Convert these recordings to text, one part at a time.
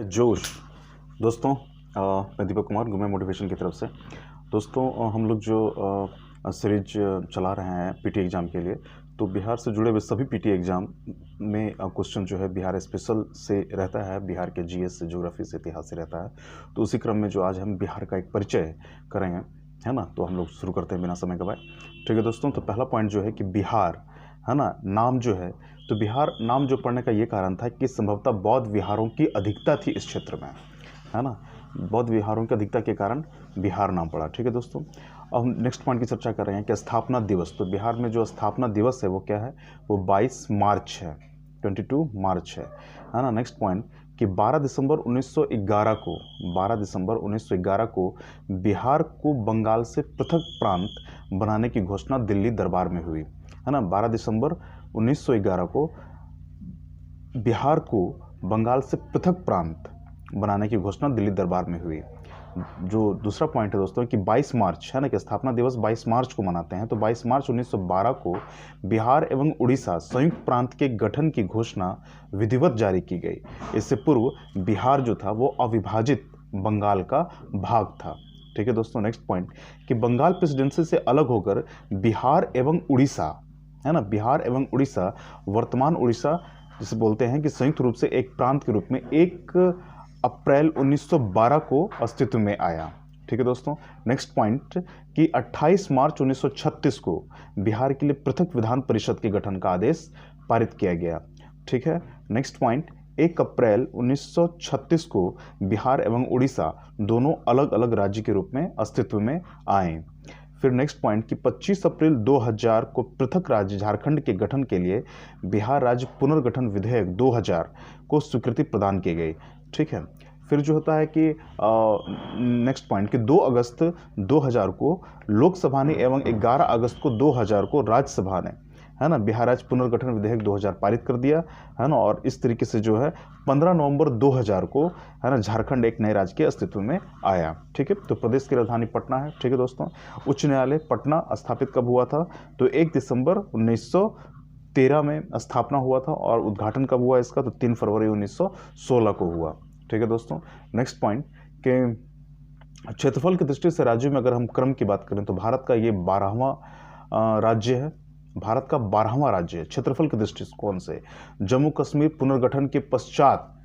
जोश दोस्तों, मैं दीपक कुमार गुमे मोटिवेशन की तरफ से। दोस्तों, हम लोग जो सीरीज चला रहे हैं पीटी एग्ज़ाम के लिए, तो बिहार से जुड़े हुए सभी पीटी एग्ज़ाम में क्वेश्चन जो है बिहार स्पेशल से रहता है, बिहार के जीएस से, ज्योग्राफी से, इतिहास से रहता है। तो उसी क्रम में जो आज हम बिहार का एक परिचय करेंगे, है ना, तो हम लोग शुरू करते हैं बिना समय गवाए। ठीक है दोस्तों, तो पहला पॉइंट जो है कि बिहार, है ना, नाम जो है, तो बिहार नाम जो पढ़ने का ये कारण था कि संभवतः बौद्ध विहारों की अधिकता थी इस क्षेत्र में, है ना, बौद्ध विहारों की अधिकता के कारण बिहार नाम पड़ा। ठीक है दोस्तों, अब हम नेक्स्ट पॉइंट की चर्चा कर रहे हैं कि स्थापना दिवस। तो बिहार में जो स्थापना दिवस है वो क्या है, वो 22 मार्च है, 22 मार्च है ना। नेक्स्ट पॉइंट कि 12 दिसंबर 1911 को 12 दिसंबर 1911 को बिहार को बंगाल से पृथक प्रांत बनाने की घोषणा दिल्ली दरबार में हुई, है ना। 12 दिसंबर 1911 को बिहार को बंगाल से पृथक प्रांत बनाने की घोषणा दिल्ली दरबार में हुई। जो दूसरा पॉइंट है दोस्तों कि 22 मार्च, है ना, कि स्थापना दिवस 22 मार्च को मनाते हैं, तो 22 मार्च 1912 को बिहार एवं उड़ीसा संयुक्त प्रांत के गठन की घोषणा विधिवत जारी की गई। इससे पूर्व बिहार जो था वो अविभाजित बंगाल का भाग था। ठीक है दोस्तों, नेक्स्ट पॉइंट कि बंगाल प्रेसिडेंसी से अलग होकर बिहार एवं उड़ीसा, है ना, बिहार एवं उड़ीसा, वर्तमान उड़ीसा जिसे बोलते हैं, कि संयुक्त रूप से एक प्रांत के रूप में 1 अप्रैल 1912 को अस्तित्व में आया। ठीक है दोस्तों, नेक्स्ट पॉइंट कि 28 मार्च 1936 को बिहार के लिए पृथक विधान परिषद के गठन का आदेश पारित किया गया। ठीक है, नेक्स्ट पॉइंट 1 अप्रैल 1936 को बिहार एवं उड़ीसा दोनों अलग अलग राज्य के रूप में अस्तित्व में आए। फिर नेक्स्ट पॉइंट कि 25 अप्रैल 2000 को पृथक राज्य झारखंड के गठन के लिए बिहार राज्य पुनर्गठन विधेयक 2000 को स्वीकृति प्रदान की गई। ठीक है, फिर जो होता है कि नेक्स्ट पॉइंट कि 2 अगस्त 2000 को लोकसभा ने एवं 11 अगस्त को 2000 को राज्यसभा ने, है ना, बिहार राज्य पुनर्गठन विधेयक 2000 पारित कर दिया, है ना। और इस तरीके से जो है 15 नवंबर 2000 को, है ना, झारखंड एक नए राज्य के अस्तित्व में आया। ठीक है, तो प्रदेश की राजधानी पटना है। ठीक है दोस्तों, उच्च न्यायालय पटना स्थापित कब हुआ था, तो 1 दिसंबर 1913 में स्थापना हुआ था, और उद्घाटन कब हुआ इसका, तो 3 फरवरी 1916 को हुआ। ठीक है दोस्तों, नेक्स्ट पॉइंट कि क्षेत्रफल की दृष्टि से राज्यों में अगर हम क्रम की बात करें तो भारत का ये 12वां राज्य है, भारत का 12वां राज्य है क्षेत्रफल की दृष्टिकोण से। जम्मू कश्मीर पुनर्गठन के पश्चात,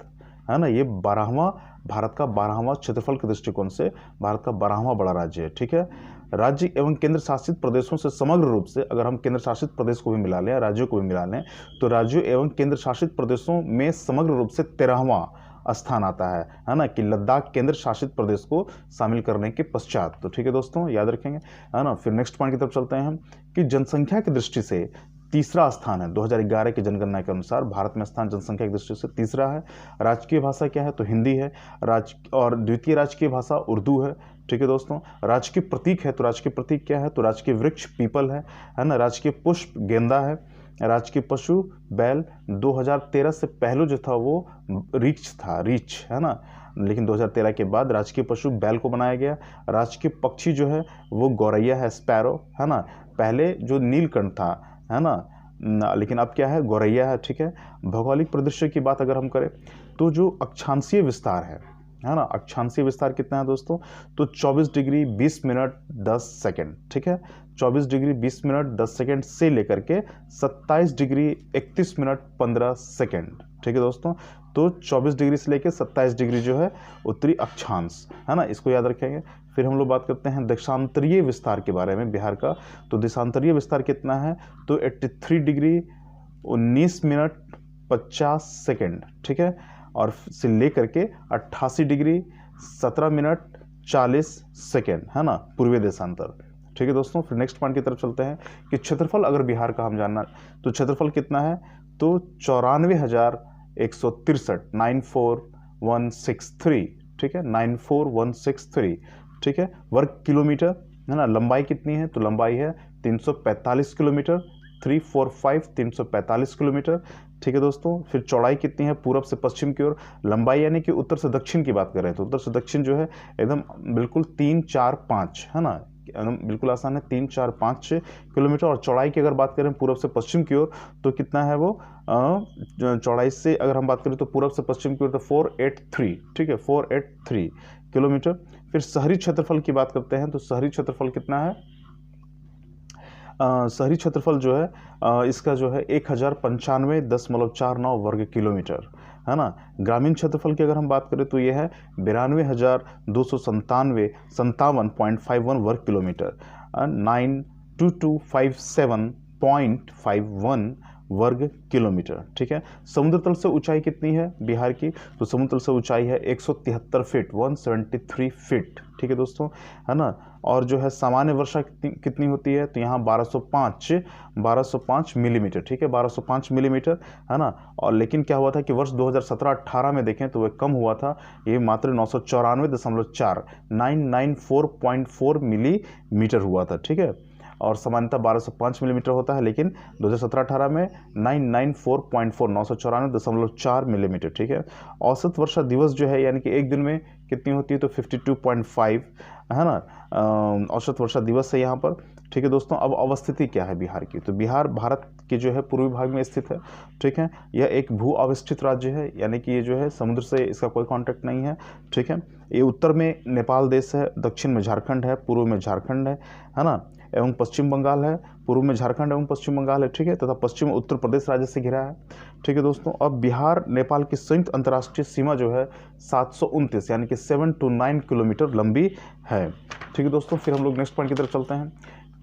है ना, ये 12वां, भारत का 12वां क्षेत्रफल के दृष्टिकोण से भारत का 12वां बड़ा राज्य है। ठीक है, राज्य एवं केंद्र शासित प्रदेशों से समग्र रूप से अगर हम केंद्र शासित प्रदेश को भी मिला लें, राज्यों को भी मिला लें, तो राज्यों एवं केंद्र शासित प्रदेशों में समग्र रूप से 13वां स्थान आता है ना, कि लद्दाख केंद्र शासित प्रदेश को शामिल करने के पश्चात। तो ठीक है दोस्तों, याद रखेंगे, है ना। फिर नेक्स्ट पॉइंट की तरफ चलते हैं हम कि जनसंख्या की दृष्टि से तीसरा स्थान है 2011 की जनगणना के अनुसार भारत में स्थान जनसंख्या की दृष्टि से तीसरा है। राजकीय भाषा क्या है, तो हिंदी है, और द्वितीय राजकीय भाषा उर्दू है। ठीक है दोस्तों, राजकीय प्रतीक है, तो राजकीय प्रतीक क्या है, तो राजकीय वृक्ष पीपल है ना। राजकीय पुष्प गेंदा है। राजकीय पशु बैल। 2013 से पहले जो था वो रीछ था, रीछ, है ना, लेकिन 2013 के बाद राजकीय पशु बैल को बनाया गया। राजकीय पक्षी जो है वो गौरैया है, स्पैरो, है ना। पहले जो नीलकंठ था, है ना, लेकिन अब क्या है, गौरैया है। ठीक है, भौगोलिक परिदृश्य की बात अगर हम करें तो जो अक्षांशीय विस्तार है ना, अक्षांशीय विस्तार कितना है दोस्तों, तो 24 डिग्री 20 मिनट 10 सेकेंड। ठीक है, 24 डिग्री 20 मिनट 10 सेकेंड से लेकर के 27 डिग्री 31 मिनट 15 सेकेंड। ठीक है दोस्तों, तो 24 डिग्री से लेकर 27 डिग्री जो है उत्तरी अक्षांश, है ना, इसको याद रखेंगे। फिर हम लोग बात करते हैं देशांतरीय विस्तार के बारे में बिहार का, तो देशांतरीय विस्तार कितना है, तो 83 डिग्री 19 मिनट 50 सेकेंड। ठीक है, और से लेकर के 88 डिग्री 17 मिनट 40 सेकेंड, है ना, पूर्वी देशांतर। ठीक है दोस्तों, फिर नेक्स्ट पॉइंट की तरफ चलते हैं कि क्षेत्रफल अगर बिहार का हम जानना, तो क्षेत्रफल कितना है, तो 94,163, 94163। ठीक है, 94163। ठीक है, वर्ग किलोमीटर, है ना। लंबाई कितनी है, तो लंबाई है 345 किलोमीटर, 345 345 किलोमीटर। ठीक है दोस्तों, फिर चौड़ाई कितनी है पूरब से पश्चिम की ओर, लंबाई यानी कि उत्तर से दक्षिण की बात करें तो उत्तर से दक्षिण जो है एकदम बिल्कुल 3 4 5, है ना, बिल्कुल आसान है, 3, 4, 5 किलोमीटर। और चौड़ाई की अगर बात करें पूर्व से पश्चिम की ओर तो कितना है वो, चौड़ाई से अगर हम बात करें तो पूर्व से पश्चिम की ओर तो 483, ठीक है, 483 किलोमीटर। फिर शहरी क्षेत्रफल की बात करते हैं तो शहरी क्षेत्रफल कितना है, शहरी क्षेत्रफल जो है इसका जो है 1095.49 वर्ग किलोमीटर, है ना। ग्रामीण क्षेत्रफल की अगर हम बात करें तो ये है 92,297.51 वर्ग किलोमीटर, 92257.51 वर्ग किलोमीटर, ठीक है। समुद्र तल से ऊंचाई कितनी है बिहार की, तो समुद्र तल से ऊंचाई है 173 फीट, 173 फीट, ठीक है दोस्तों, है ना। और जो है सामान्य वर्षा कितनी होती है, तो यहाँ 1205 मिलीमीटर, ठीक है, 1205 मिलीमीटर, है ना। और लेकिन क्या हुआ था कि वर्ष 2017-18 में देखें तो वह कम हुआ था, ये मात्र 994.4 994.4 मिलीमीटर हुआ था, ठीक है। और सामान्यतः 1205 मिलीमीटर होता है, लेकिन 2017-18 में 994.4 994.4 मिलीमीटर, ठीक है। औसत वर्षा दिवस जो है यानी कि एक दिन में कितनी होती है, तो 52.5, है ना, औसत वर्षा दिवस है यहाँ पर, ठीक है दोस्तों। अब अवस्थिति क्या है बिहार की, तो बिहार भारत के जो है पूर्वी भाग में स्थित है, ठीक है। यह एक भू अवस्थित राज्य है, यानी कि ये जो है समुद्र से इसका कोई कांटेक्ट नहीं है, ठीक है। ये उत्तर में नेपाल देश है, दक्षिण में झारखंड है, पूर्व में झारखंड है ना, एवं पश्चिम बंगाल है, पूर्व में झारखंड एवं पश्चिम बंगाल है, ठीक है, तथा पश्चिम में उत्तर प्रदेश राज्य से घिरा है, ठीक है दोस्तों। अब बिहार नेपाल की संयुक्त अंतर्राष्ट्रीय सीमा जो है 729 यानी कि 7 to 9 किलोमीटर लंबी है, ठीक है दोस्तों। फिर हम लोग नेक्स्ट पॉइंट की तरफ चलते हैं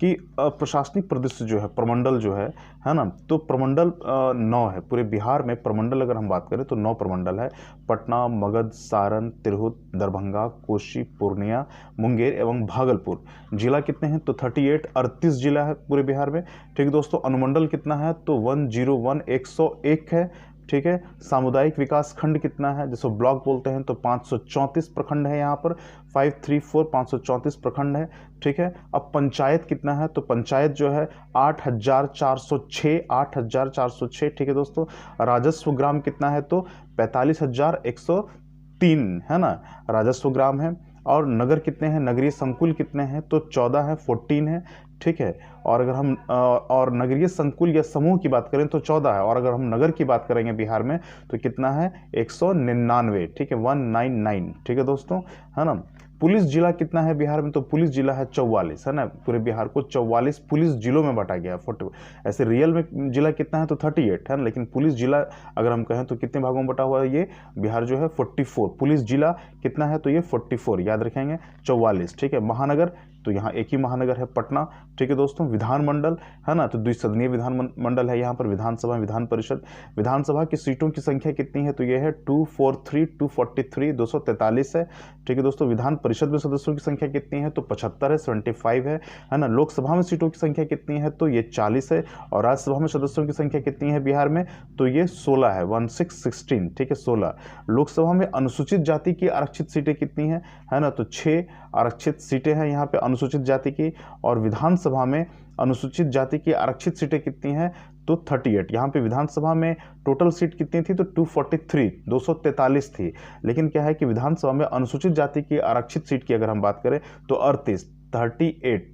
कि प्रशासनिक प्रदेश जो है, प्रमंडल जो है ना, तो प्रमंडल 9 है पूरे बिहार में। प्रमंडल अगर हम बात करें तो 9 प्रमंडल है, पटना, मगध, सारण, तिरहुत, दरभंगा, कोसी, पूर्णिया, मुंगेर एवं भागलपुर। जिला कितने हैं, तो 38 जिला है पूरे बिहार में, ठीक है दोस्तों। अनुमंडल कितना है, तो 101 है, ठीक है। सामुदायिक विकास खंड कितना है, जिसको ब्लॉक बोलते हैं, तो 534 प्रखंड है यहाँ पर, 534 प्रखंड है, ठीक है। अब पंचायत कितना है, तो पंचायत जो है 8,406, ठीक है दोस्तों। राजस्व ग्राम कितना है, तो 45,103, है ना, राजस्व ग्राम है। और नगर कितने हैं, नगरीय संकुल कितने हैं, तो 14 है, 14 है, ठीक है। और अगर हम और नगरीय संकुल या समूह की बात करें तो 14 है, और अगर हम नगर की बात करेंगे बिहार में तो कितना है, 199, ठीक है, 199, ठीक है दोस्तों, है ना। पुलिस जिला कितना है बिहार में, तो पुलिस जिला है 44, है ना। पूरे बिहार को 44 पुलिस जिलों में बांटा गया है, 40। ऐसे रियल में जिला कितना है, तो 38 है ना, लेकिन पुलिस जिला अगर हम कहें तो कितने भागों में बटा हुआ है ये बिहार जो है, 44। पुलिस जिला कितना है, तो ये 44 याद रखेंगे, 44, ठीक है। महानगर तो यहाँ एक ही महानगर है, पटना, ठीक है दोस्तों। विधानमंडल है ना, तो द्विसदनीय विधानमंडल है यहाँ पर, विधानसभा, विधान परिषद। विधानसभा की सीटों की संख्या कितनी है, तो ये है 243, 243, 243 है, ठीक है दोस्तों। विधान परिषद में सदस्यों की संख्या कितनी है, तो 75 है, 75 है ना। लोकसभा में सीटों की संख्या कितनी है, तो ये 40 है। और राज्यसभा में सदस्यों की संख्या कितनी है बिहार में, तो ये 16 है, 16, ठीक है, 16। लोकसभा में अनुसूचित जाति की आरक्षित सीटें कितनी है ना, तो 6 आरक्षित सीटें हैं यहाँ पे अनुसूचित जाति की। और विधानसभा में अनुसूचित जाति की आरक्षित सीटें कितनी हैं, तो 38। यहाँ पे विधानसभा में टोटल सीट कितनी थी, तो 243, 243 थी। लेकिन क्या है कि विधानसभा में अनुसूचित जाति की आरक्षित सीट की अगर हम बात करें तो 38,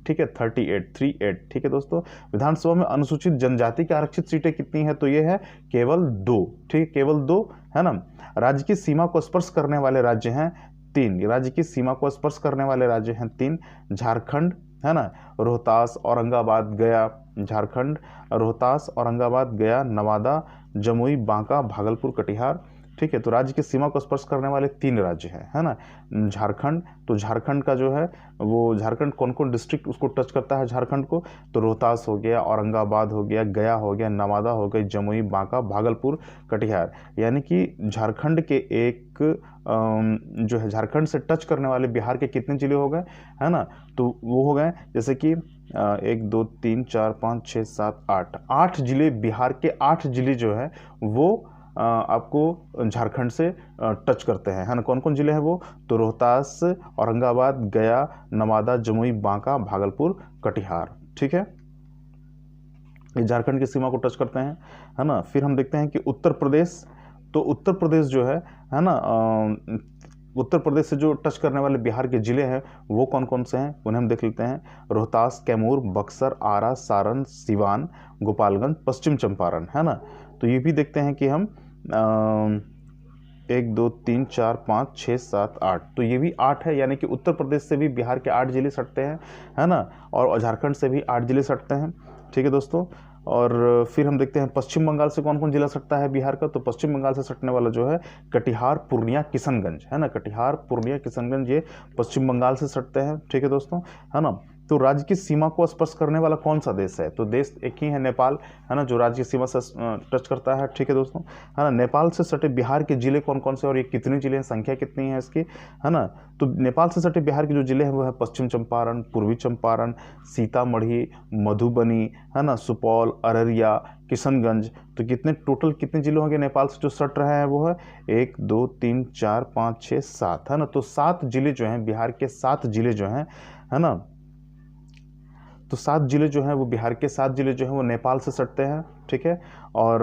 ठीक है, 38, ठीक है दोस्तों। विधानसभा में अनुसूचित जनजाति की आरक्षित सीटें कितनी है, तो ये है केवल 2, ठीक है, केवल 2, है ना। राज्य की सीमा को स्पर्श करने वाले राज्य हैं 3, राज्य की सीमा को स्पर्श करने वाले राज्य हैं 3, झारखंड, है ना, रोहतास, औरंगाबाद, गया, झारखंड, रोहतास, औरंगाबाद, गया, नवादा, जमुई, बांका, भागलपुर, कटिहार, ठीक है। तो राज्य की सीमा को स्पर्श करने वाले 3 राज्य हैं, है ना। झारखंड, तो झारखंड का जो है वो झारखंड कौन कौन डिस्ट्रिक्ट उसको टच करता है झारखंड को, तो रोहतास हो गया, औरंगाबाद हो गया, गया हो गया, नवादा हो गई, जमुई, बांका, भागलपुर, कटिहार। यानी कि झारखंड के एक जो है झारखंड से टच करने वाले बिहार के कितने जिले हो गए, है ना, तो वो हो गए जैसे कि 1 2 3 4 5 6 7 8 जिले, बिहार के 8 जिले जो है वो आपको झारखंड से टच करते हैं, है ना। कौन कौन जिले हैं वो, तो रोहतास, औरंगाबाद, गया, नवादा, जमुई, बांका, भागलपुर, कटिहार, ठीक है, ये झारखंड की सीमा को टच करते हैं, है ना। फिर हम देखते हैं कि उत्तर प्रदेश, तो उत्तर प्रदेश जो है ना, उत्तर प्रदेश से जो टच करने वाले बिहार के ज़िले हैं वो कौन कौन से हैं, उन्हें हम देख लेते हैं। रोहतास, कैमूर, बक्सर, आरा, सारण, सिवान, गोपालगंज, पश्चिम चंपारण, है ना। तो ये भी देखते हैं कि हम 1 2 3 4 5 6 7 8, तो ये भी 8 है, यानी कि उत्तर प्रदेश से भी बिहार के 8 जिले सटते हैं, है ना, और झारखंड से भी 8 जिले सटते हैं। ठीक है दोस्तों। और फिर हम देखते हैं पश्चिम बंगाल से कौन कौन जिला सटता है बिहार का। तो पश्चिम बंगाल से सटने वाला जो है कटिहार, पूर्णिया, किशनगंज, है ना। कटिहार, पूर्णिया, किशनगंज ये पश्चिम बंगाल से सटते हैं। ठीक है दोस्तों, है ना। तो राज्य की सीमा को स्पर्श करने वाला कौन सा देश है, तो देश एक ही है, नेपाल, है ना, जो राज्य की सीमा से टच करता है। ठीक है दोस्तों, है ना। नेपाल से सटे बिहार के जिले कौन कौन से और ये कितने जिले हैं, संख्या कितनी है इसकी, है ना। तो नेपाल से सटे बिहार के जो जिले हैं वो है पश्चिम चंपारण, पूर्वी चंपारण, सीतामढ़ी, मधुबनी, है ना, सुपौल, अररिया, किशनगंज। तो टोटल कितने जिले होंगे नेपाल से जो सट रहे हैं, वो है 1 2 3 4 5 6 7, है ना। तो 7 जिले जो हैं बिहार के, 7 जिले जो हैं, है ना, तो 7 जिले जो हैं वो बिहार के, 7 जिले जो हैं वो नेपाल से सटते हैं। ठीक है। और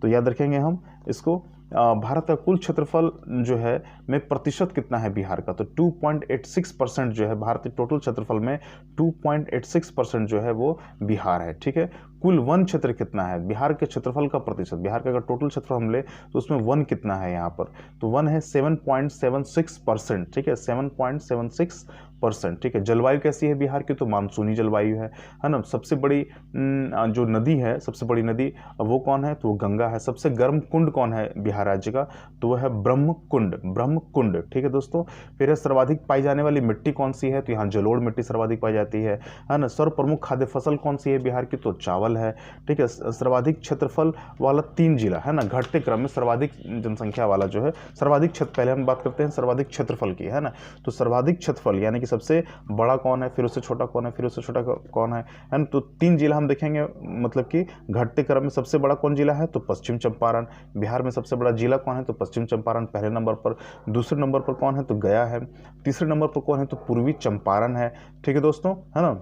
तो याद रखेंगे हम इसको। भारत का कुल क्षेत्रफल जो है में प्रतिशत कितना है बिहार का, तो 2.86% जो है भारत के टोटल क्षेत्रफल में 2.86% जो है वो बिहार है। ठीक है। कुल वन क्षेत्र कितना है बिहार के क्षेत्रफल का प्रतिशत, बिहार का अगर टोटल क्षेत्रफल हम ले तो उसमें वन कितना है यहाँ पर, तो वन है 7.76%। ठीक है, 7.76%। ठीक है। जलवायु कैसी है बिहार की, तो मानसूनी जलवायु है ना। सबसे बड़ी जो नदी है, सबसे बड़ी नदी वो कौन है, तो वो गंगा है। सबसे गर्म कुंड कौन है बिहार राज्य का, तो वह है ब्रह्मकुंड, ब्रह्मकुंड। ठीक है दोस्तों। फिर सर्वाधिक पाई जाने वाली मिट्टी कौन सी है, तो यहाँ जलोढ़ मिट्टी सर्वाधिक पाई जाती है ना। सर्व प्रमुख खाद्य फसल कौन सी है बिहार की, तो चावल है। ठीक है। सर्वाधिक क्षेत्रफल वाला 3 जिला, है ना, घटते क्रम में सर्वाधिक जनसंख्या वाला जो है, सर्वाधिक क्षेत्र, पहले हम बात करते हैं सर्वाधिक क्षेत्रफल की, है ना। तो सर्वाधिक क्षेत्रफल यानी कि सबसे बड़ा कौन है, फिर उससे छोटा कौन है, फिर उससे छोटा कौन है ना। तो 3 जिला हम देखेंगे, मतलब कि घटते क्रम में सबसे बड़ा कौन जिला है, तो पश्चिम चंपारण। बिहार में सबसे बड़ा जिला कौन है, तो पश्चिम चंपारण पहले नंबर पर। दूसरे नंबर पर कौन है, तो गया है। तीसरे नंबर पर कौन है, तो पूर्वी चंपारण है। ठीक है दोस्तों, है ना।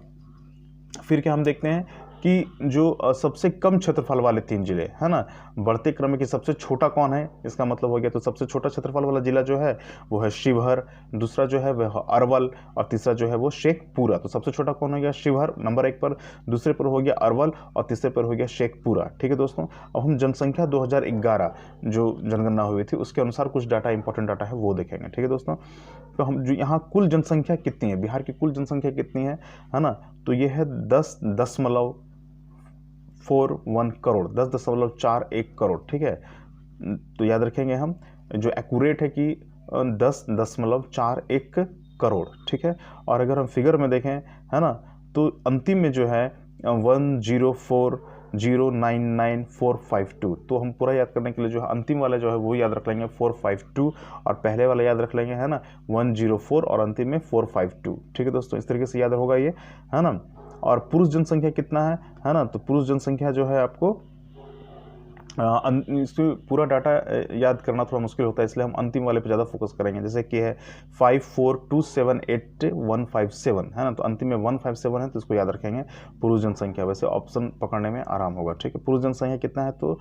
फिर क्या हम देखते हैं कि जो सबसे कम क्षेत्रफल वाले 3 जिले, है ना, बढ़ते क्रम में कि सबसे छोटा कौन है, इसका मतलब हो गया, तो सबसे छोटा क्षेत्रफल वाला जिला जो है वो है शिवहर, दूसरा जो है वह अरवल, और तीसरा जो है वो शेखपुरा। तो सबसे छोटा कौन हो गया, शिवहर नंबर 1 पर, दूसरे पर हो गया अरवल, और तीसरे पर हो गया शेखपुरा। ठीक है दोस्तों। अब हम जनसंख्या 2011 जो जनगणना हुई थी उसके अनुसार कुछ डाटा, इंपॉर्टेंट डाटा है वो देखेंगे। ठीक है दोस्तों। तो हम जो यहाँ कुल जनसंख्या कितनी है, बिहार की कुल जनसंख्या कितनी है ना, तो ये है 10.41 करोड़, 10.41 करोड़। ठीक है। तो याद रखेंगे हम, जो एक्यूरेट है कि 10.41 करोड़। ठीक है। और अगर हम फिगर में देखें, है ना, तो अंतिम में जो है 104099452, तो हम पूरा याद करने के लिए जो है अंतिम वाला जो है वो याद रख लेंगे 452, और पहले वाला याद रख लेंगे, है ना, 104, और अंतिम में 452। ठीक है दोस्तों, इस तरीके से याद होगा ये, है ना। और पुरुष जनसंख्या कितना है ना, तो पुरुष जनसंख्या जो है आपको इसको पूरा डाटा याद करना थोड़ा मुश्किल होता है, इसलिए हम अंतिम वाले पे ज़्यादा फोकस करेंगे। जैसे कि है 54278,157, है ना, तो अंतिम में 157 है, तो इसको याद रखेंगे पुरुष जनसंख्या। वैसे ऑप्शन पकड़ने में आराम होगा। ठीक है। पुरुष जनसंख्या कितना है, तो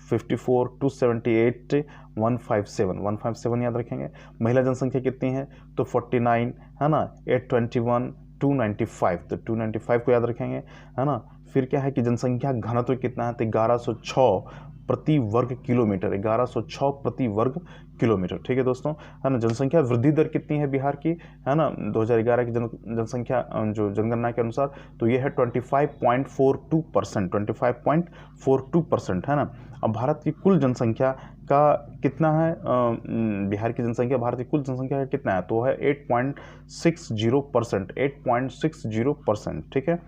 54,278,157 याद रखेंगे। महिला जनसंख्या कितनी है, तो 49, है ना, 821, 295, तो 295 को याद रखेंगे, है ना। फिर क्या है कि जनसंख्या घनत्व कितना है, तो 1106 प्रति वर्ग किलोमीटर, 1106 प्रति वर्ग किलोमीटर। ठीक है दोस्तों, है ना। जनसंख्या वृद्धि दर कितनी है बिहार की, है ना, 2011 की जनसंख्या जो जनगणना के अनुसार, तो ये है 25.42%, 25.42%, है ना। अब भारत की कुल जनसंख्या का कितना है, बिहार की जनसंख्या भारत की कुल जनसंख्या का कितना है, तो है 8.60%, 8.60%। ठीक है।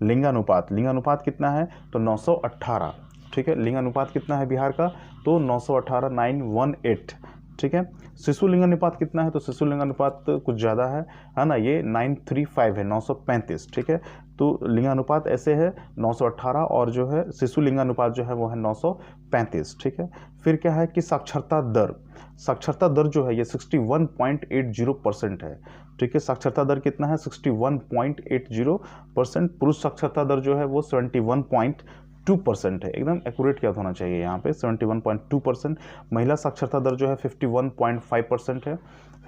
लिंगानुपात, लिंगानुपात कितना है, तो 918। ठीक है। लिंगानुपात कितना है बिहार का, तो 918, 918। ठीक है। शिशु लिंगानुपात कितना है, तो शिशु लिंगानुपात कुछ ज़्यादा है ना, ये 935 है, 935। ठीक है। तो लिंगानुपात ऐसे है 918, और जो है शिशु लिंगानुपात जो है वो है 935। ठीक है। फिर क्या है कि साक्षरता दर, साक्षरता दर जो है ये 61.80% है। ठीक है। साक्षरता दर कितना है, 61.80%। पुरुष साक्षरता दर जो है वो 71.2 71.2% है, एकदम एक्यूरेट याद होना चाहिए यहाँ पे 71.2%। महिला साक्षरता दर जो है 51.5% है,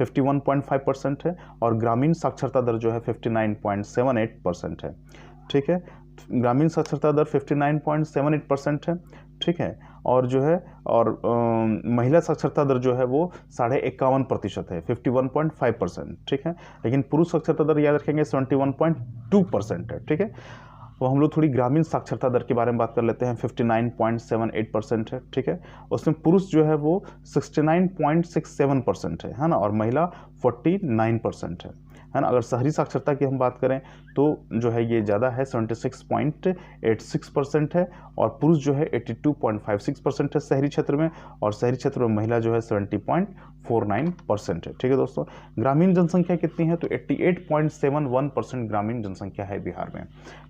51.5% है, और ग्रामीण साक्षरता दर जो है 59.78% है। ठीक है, ग्रामीण साक्षरता दर 59.78% है। ठीक है, और जो है और महिला साक्षरता दर जो है वो 51.5% है, 51.5%। ठीक है, लेकिन पुरुष साक्षरता दर याद रखेंगे 71.2% है। ठीक है, तो हम लोग थोड़ी ग्रामीण साक्षरता दर के बारे में बात कर लेते हैं। 59.78% है। ठीक है, उसमें पुरुष जो है वो 69.67% है ना, और महिला 49% है ना। अगर शहरी साक्षरता की हम बात करें तो जो है ये ज़्यादा है, 76.86% है, और पुरुष जो है 82.56% है शहरी क्षेत्र में, और शहरी क्षेत्र में महिला जो है 70.49% है। ठीक है दोस्तों, ग्रामीण जनसंख्या कितनी है तो 88.71% ग्रामीण जनसंख्या है बिहार में।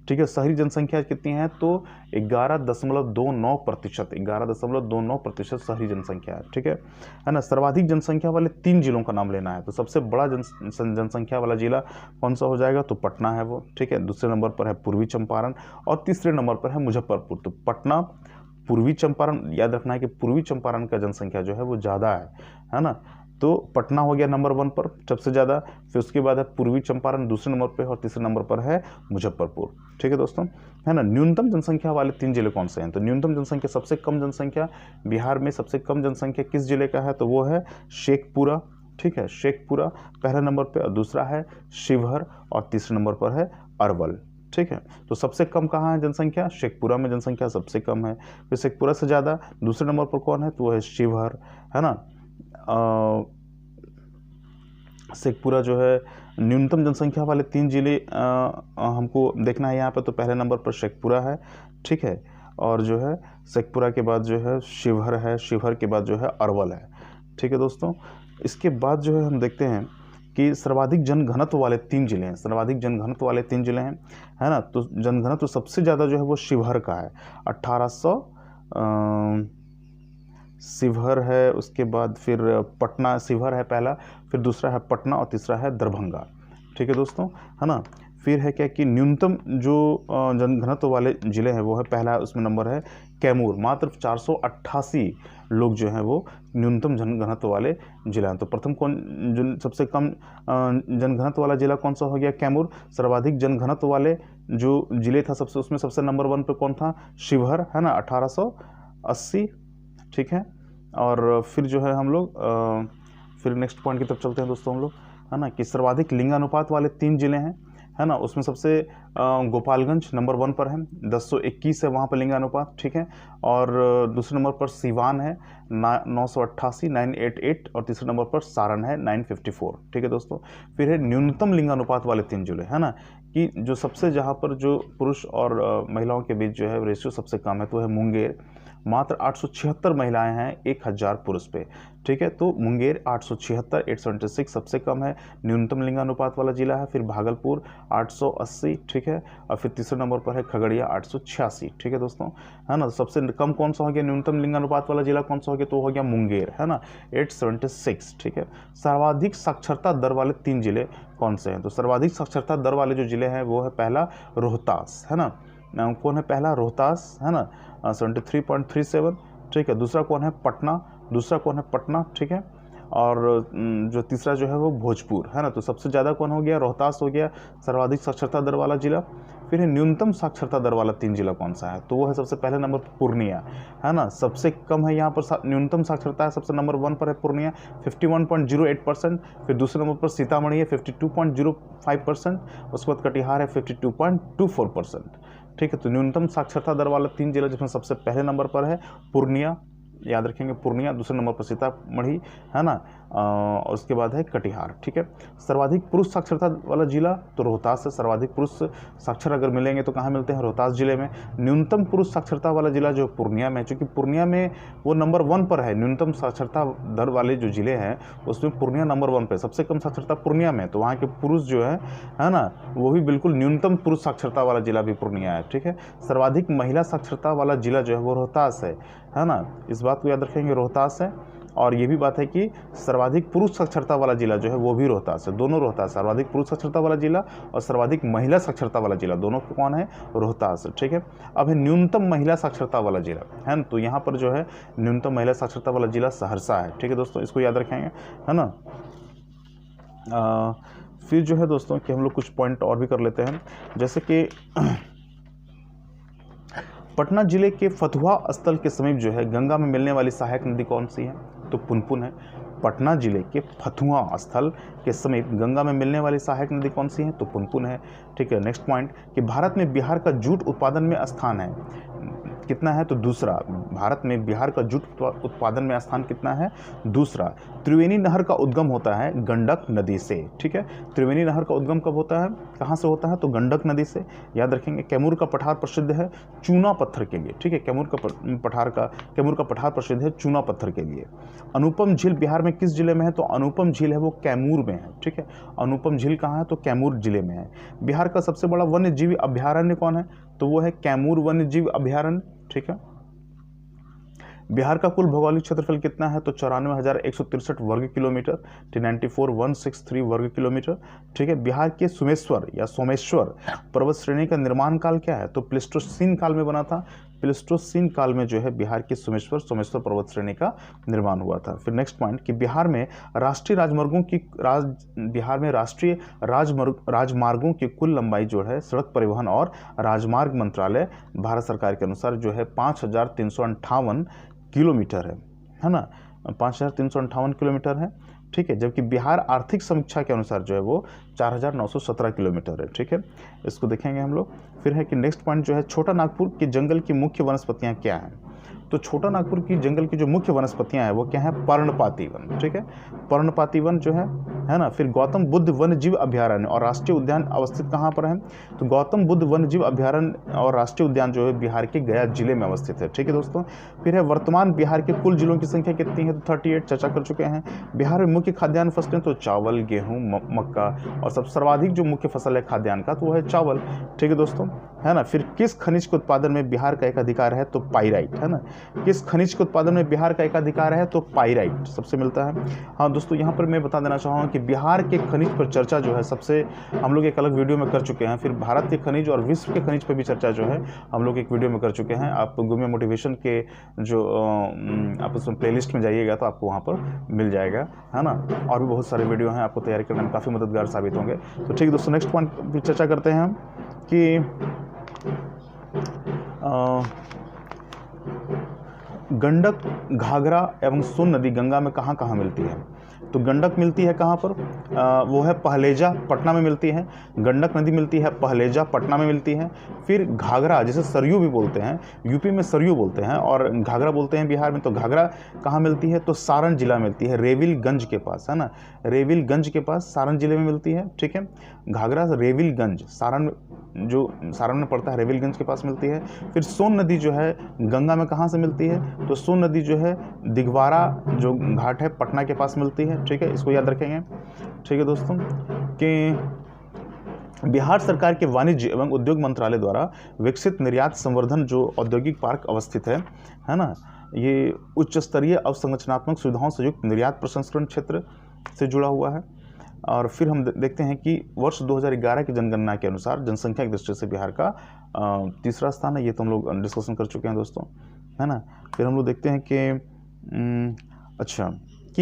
ठीक है, शहरी जनसंख्या कितनी है तो 11.29%, 11.29% शहरी जनसंख्या है। ठीक है ना। सर्वाधिक जनसंख्या वाले 3 जिलों का नाम लेना है, तो सबसे बड़ा जनसंख्या वाला जिला कौन सा हो जाएगा तो पटना है वो। ठीक है, दूसरे नंबर पर है पूर्वी चंपारण, और तीसरे नंबर पर है मुजफ्फरपुर। तो पटना, पूर्वी चंपारण, याद रखना है कि पूर्वी चंपारण का जनसंख्या जो है वो ज़्यादा है ना। तो पटना हो गया नंबर 1 पर सबसे ज़्यादा, फिर उसके बाद है पूर्वी चंपारण दूसरे नंबर पर, और तीसरे नंबर पर है मुजफ्फरपुर। ठीक है दोस्तों, है ना। न्यूनतम जनसंख्या वाले 3 जिले कौन से हैं तो न्यूनतम जनसंख्या, सबसे कम जनसंख्या बिहार में, सबसे कम जनसंख्या किस जिले का है तो वो है शेखपुरा। ठीक है, शेखपुरा पहले नंबर पे, और दूसरा है शिवहर, और तीसरे नंबर पर है अरवल। ठीक है, तो सबसे कम कहाँ है जनसंख्या, शेखपुरा में जनसंख्या सबसे कम है। फिर शेखपुरा से ज़्यादा दूसरे नंबर पर कौन है तो वो है शिवहर, है ना। शेखपुरा जो है न्यूनतम जनसंख्या वाले 3 जिले हमको देखना है यहाँ पर, तो पहले नंबर पर शेखपुरा है। ठीक है, और जो है शेखपुरा के बाद जो है शिवहर है, शिवहर के बाद जो है अरवल है। ठीक है दोस्तों, इसके बाद जो है हम देखते हैं कि सर्वाधिक जनघनत्व वाले 3 जिले हैं, सर्वाधिक जनघनत्व वाले 3 जिले हैं, है ना। तो जनघनत्व सबसे ज़्यादा जो है वो शिवहर का है, 1800 शिवहर है, उसके बाद फिर पटना, शिवहर है पहला, फिर दूसरा है पटना, और तीसरा है दरभंगा। ठीक है दोस्तों, है ना। फिर है क्या कि न्यूनतम जो जनघनत्व वाले ज़िले हैं वो है, पहला उसमें नंबर है कैमूर, मात्र 488 लोग जो हैं वो न्यूनतम जनघनत्व वाले जिला हैं। तो प्रथम कौन, सबसे कम जनघनत्व वाला जिला कौन सा हो गया, कैमूर। सर्वाधिक जनघनत्व वाले जो जिले था सबसे, उसमें सबसे नंबर 1 पे कौन था, शिवहर, है ना, 1880। ठीक है, और फिर जो है हम लोग फिर नेक्स्ट पॉइंट की तरफ चलते हैं दोस्तों हम लोग, है ना, कि सर्वाधिक लिंगानुपात वाले 3 जिले हैं, है ना। उसमें सबसे गोपालगंज नंबर 1 पर है, 1021 है वहाँ पर लिंगानुपात। ठीक है, और दूसरे नंबर पर सीवान है 988, 988, और तीसरे नंबर पर सारण है 954। ठीक है दोस्तों, फिर है न्यूनतम लिंगानुपात वाले 3 जिले, है ना, कि जो सबसे, जहाँ पर जो पुरुष और महिलाओं के बीच जो है रेशियो सबसे कम है तो है मुंगेर, मात्र 876 महिलाएं हैं 1000 पुरुष पे। ठीक है, तो मुंगेर 876, 876 सबसे कम है, न्यूनतम लिंगानुपात वाला जिला है। फिर भागलपुर 880। ठीक है, और फिर तीसरे नंबर पर है खगड़िया 886। ठीक है दोस्तों, है ना। सबसे कम कौन सा हो गया न्यूनतम लिंगानुपात वाला जिला कौन सा हो गया तो हो गया मुंगेर, है ना, 876। ठीक है, सर्वाधिक साक्षरता दर वाले 3 जिले कौन से हैं तो सर्वाधिक साक्षरता दर वाले जो जिले हैं वो है पहला रोहतास, है ना। कौन है पहला, रोहतास, है ना, 73.37। ठीक है, दूसरा कौन है, पटना, दूसरा कौन है, पटना। ठीक है, और जो तीसरा जो है वो भोजपुर, है ना। तो सबसे ज़्यादा कौन हो गया, रोहतास हो गया सर्वाधिक साक्षरता दर वाला जिला। फिर है न्यूनतम साक्षरता दर वाला 3 जिला कौन सा है तो वो है सबसे पहले नंबर पर पूर्णिया, है ना, सबसे कम है यहाँ पर न्यूनतम साक्षरता है, सबसे नंबर 1 पर है पूर्णिया 51.08%। फिर दूसरे नंबर पर सीतामढ़ी है 52.05%, उसके बाद कटिहार है 52.24%। ठीक है, तो न्यूनतम साक्षरता दर वाला 3 जिला जिसमें सबसे पहले नंबर पर है पूर्णिया, याद रखेंगे पूर्णिया, दूसरे नंबर पर सीतामढ़ी, है ना, और उसके बाद है कटिहार। ठीक है, सर्वाधिक पुरुष साक्षरता वाला जिला तो रोहतास है, सर्वाधिक पुरुष साक्षर अगर मिलेंगे तो कहाँ मिलते हैं, रोहतास जिले में। न्यूनतम पुरुष साक्षरता वाला जिला जो पूर्णिया में, चूँकि पूर्णिया में वो नंबर 1 पर है न्यूनतम साक्षरता दर वाले जो जिले हैं उसमें पूर्णिया नंबर 1 पे, सबसे कम साक्षरता पूर्णिया में, तो वहाँ के पुरुष जो है ना, वो भी बिल्कुल न्यूनतम पुरुष साक्षरता वाला जिला भी पूर्णिया है। ठीक है, सर्वाधिक महिला साक्षरता वाला जिला जो है वो रोहतास है ना, इस बात को याद रखेंगे, रोहतास है। और ये भी बात है कि सर्वाधिक पुरुष साक्षरता वाला जिला जो है वो भी रोहतास है। दोनों रोहतास, सर्वाधिक पुरुष साक्षरता वाला जिला और सर्वाधिक महिला साक्षरता वाला जिला, दोनों कौन है? रोहतास। ठीक है, अब है न्यूनतम महिला साक्षरता वाला जिला, है ना, तो यहाँ पर जो है न्यूनतम महिला साक्षरता वाला जिला सहरसा है। ठीक है दोस्तों, इसको याद रखेंगे, है ना। फिर जो है दोस्तों कि हम लोग कुछ पॉइंट और भी कर लेते हैं, जैसे कि पटना जिले के फतुहा स्थल के समीप जो है गंगा में मिलने वाली सहायक नदी कौन सी है? तो पुनपुन है। पटना जिले के फतुहा स्थल के समीप गंगा में मिलने वाली सहायक नदी कौन सी है? तो पुनपुन है। ठीक है, नेक्स्ट पॉइंट कि भारत में बिहार का जूट उत्पादन में स्थान है कितना है? तो दूसरा। भारत में बिहार का जूट उत्पादन में स्थान कितना है? दूसरा। त्रिवेणी नहर का उद्गम होता है गंडक नदी से। ठीक है, त्रिवेणी नहर का उद्गम कब होता है, कहाँ से होता है? तो गंडक नदी से, याद रखेंगे। कैमूर का पठार प्रसिद्ध है चूना पत्थर के लिए। ठीक है, कैमूर का पठार प्रसिद्ध है चूना पत्थर के लिए। अनुपम झील बिहार में किस जिले में है? तो अनुपम झील है वो कैमूर में है। ठीक है, अनुपम झील कहाँ है? तो कैमूर जिले में है। बिहार का सबसे बड़ा वन्य जीव अभयारण्य कौन है? तो वो है कैमूर वन्य जीव अभयारण्य। ठीक है, बिहार का कुल भौगोलिक क्षेत्रफल कितना है? तो 94,163 वर्ग किलोमीटर, 94,163 वर्ग किलोमीटर। ठीक है, बिहार के सोमेश्वर पर्वत श्रेणी का निर्माण काल क्या है? तो प्लेस्टोसीन काल में बना था। प्लेस्टोसीन काल में जो है बिहार के सोमेश्वर पर्वत श्रेणी का निर्माण हुआ था। फिर नेक्स्ट पॉइंट कि बिहार में राष्ट्रीय राजमार्गों की कुल लंबाई जो है सड़क परिवहन और राजमार्ग मंत्रालय भारत सरकार के अनुसार जो है 5,358 किलोमीटर है ना, 5,358 किलोमीटर है। ठीक है, जबकि बिहार आर्थिक समीक्षा के अनुसार जो है वो 4,917 किलोमीटर है। ठीक है, इसको देखेंगे हम लोग। फिर है कि नेक्स्ट पॉइंट जो है छोटा नागपुर के जंगल की मुख्य वनस्पतियां क्या हैं? तो छोटा नागपुर की जंगल की जो मुख्य वनस्पतियां हैं वो क्या है? पर्णपाती वन। ठीक है, पर्णपाती वन जो है ना। फिर गौतम बुद्ध वन्य जीव अभयारण्य और राष्ट्रीय उद्यान अवस्थित कहाँ पर है? तो गौतम बुद्ध वन्य जीव अभयारण्य और राष्ट्रीय उद्यान जो है बिहार के गया जिले में अवस्थित है। ठीक है दोस्तों, फिर है वर्तमान बिहार के कुल जिलों की संख्या कितनी है? तो 38, चर्चा कर चुके हैं। बिहार में मुख्य खाद्यान्न फसलें तो चावल, गेहूँ, मक्का, और सब सर्वाधिक जो मुख्य फसल है खाद्यान्न का तो वो है चावल। ठीक है दोस्तों, है ना। फिर किस खनिज के उत्पादन में बिहार का एक अधिकार है? तो पाइराइट, है ना। किस खनिज के उत्पादन में बिहार का एक अधिकार है? तो पाइराइट सबसे मिलता है। हाँ दोस्तों, यहाँ पर मैं बता देना चाहूँगा कि बिहार के खनिज पर चर्चा जो है सबसे हम लोग एक अलग वीडियो में कर चुके हैं। फिर भारत के खनिज और विश्व के खनिज पर भी चर्चा जो है हम लोग एक वीडियो में कर चुके हैं। आप गुमे मोटिवेशन के जो आप उसमें प्लेलिस्ट में जाइएगा तो आपको वहाँ पर मिल जाएगा, है ना। और भी बहुत सारे वीडियो हैं, आपको तैयारी करने में काफ़ी मददगार साबित होंगे। तो ठीक है दोस्तों, नेक्स्ट पॉइंट भी चर्चा करते हैं हम कि गंडक, घाघरा एवं सोन नदी गंगा में कहाँ कहाँ मिलती है? तो गंडक मिलती है कहाँ पर? वो है पहलेजा, पटना में मिलती है। गंडक नदी मिलती है पहलेजा, पटना में मिलती है। फिर घाघरा, जिसे सरयू भी बोलते हैं, यूपी में सरयू बोलते हैं और घाघरा बोलते हैं बिहार में। तो घाघरा कहाँ मिलती है? तो सारण जिला मिलती है, रेविलगंज के पास, है ना। रेविलगंज के पास सारण जिले में मिलती है। ठीक है, घाघरा रेविलगंज सारण में पड़ता है, रेविलगंज के पास मिलती है। फिर सोन नदी जो है गंगा में कहाँ से मिलती है? तो सोन नदी जो है दिगवारा जो घाट है पटना के पास मिलती है। ठीक है, इसको याद रखेंगे। ठीक है दोस्तों, कि बिहार सरकार के वाणिज्य एवं उद्योग मंत्रालय द्वारा विकसित निर्यात संवर्धन जो औद्योगिक पार्क अवस्थित है ना, ये उच्च स्तरीय अवसंरचनात्मक सुविधाओं से युक्त निर्यात प्रसंस्करण क्षेत्र से जुड़ा हुआ है। और फिर हम देखते हैं कि वर्ष 2011 की जनगणना के अनुसार जनसंख्या की दृष्टि से बिहार का तीसरा स्थान है। ये तो हम लोग डिस्कशन कर चुके हैं दोस्तों, है ना। फिर हम लोग देखते हैं कि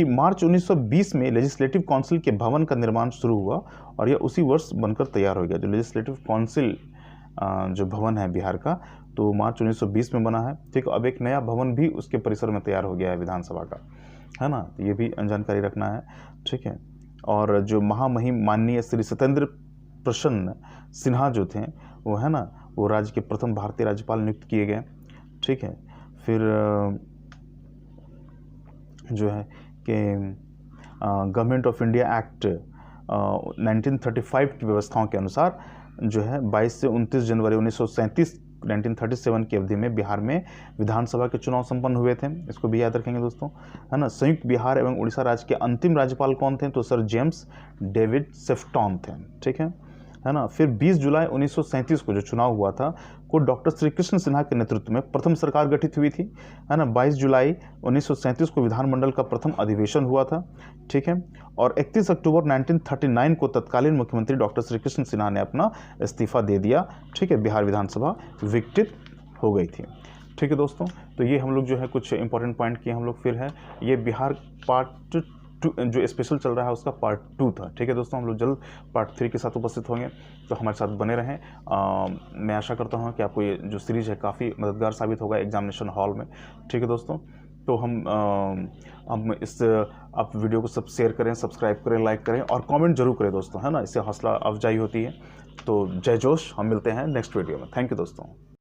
मार्च 1920 में लेजिस्लेटिव काउंसिल के भवन का निर्माण शुरू हुआ और यह उसी वर्ष बनकर तैयार हो गया। जो लेजिस्लेटिव काउंसिल जो भवन है बिहार का, तो मार्च 1920 में बना है। ठीक, अब एक नया भवन भी उसके परिसर में तैयार हो गया है विधानसभा का, है ना। ये भी जानकारी रखना है। ठीक है, और जो महामहिम माननीय श्री सत्येंद्र प्रसन्न सिन्हा जो थे वो, है ना, वो राज्य के प्रथम भारतीय राज्यपाल नियुक्त किए गए। ठीक है, फिर जो है कि गवर्नमेंट ऑफ इंडिया एक्ट 1935 की व्यवस्थाओं के अनुसार जो है 22 से 29 जनवरी 1937 की अवधि में बिहार में विधानसभा के चुनाव संपन्न हुए थे। इसको भी याद रखेंगे दोस्तों, है ना। संयुक्त बिहार एवं उड़ीसा राज्य के अंतिम राज्यपाल कौन थे? तो सर जेम्स डेविड सेफ्टन थे। ठीक है, है ना। फिर 20 जुलाई 1937 को जो चुनाव हुआ था को डॉक्टर श्री कृष्ण सिन्हा के नेतृत्व में प्रथम सरकार गठित हुई थी, है ना। 22 जुलाई 1937 को विधानमंडल का प्रथम अधिवेशन हुआ था, ठीक है। और 31 अक्टूबर 1939 को तत्कालीन मुख्यमंत्री डॉक्टर श्री कृष्ण सिन्हा ने अपना इस्तीफा दे दिया, ठीक है। बिहार विधानसभा विघटित हो गई थी, ठीक है दोस्तों। तो ये हम लोग जो है कुछ इंपॉर्टेंट पॉइंट किए हम लोग। फिर है ये बिहार पार्ट 2 जो स्पेशल चल रहा है उसका पार्ट 2 था, ठीक है दोस्तों। हम लोग जल्द पार्ट 3 के साथ उपस्थित होंगे, तो हमारे साथ बने रहें। मैं आशा करता हूँ कि आपको ये जो सीरीज़ है काफ़ी मददगार साबित होगा एग्जामिनेशन हॉल में, ठीक है दोस्तों। तो हम इस आप वीडियो को सब शेयर करें, सब्सक्राइब करें, लाइक करें और कमेंट जरूर करें दोस्तों, है ना। इससे हौसला अफजाई होती है। तो जय जोश, हम मिलते हैं नेक्स्ट वीडियो में। थैंक यू दोस्तों।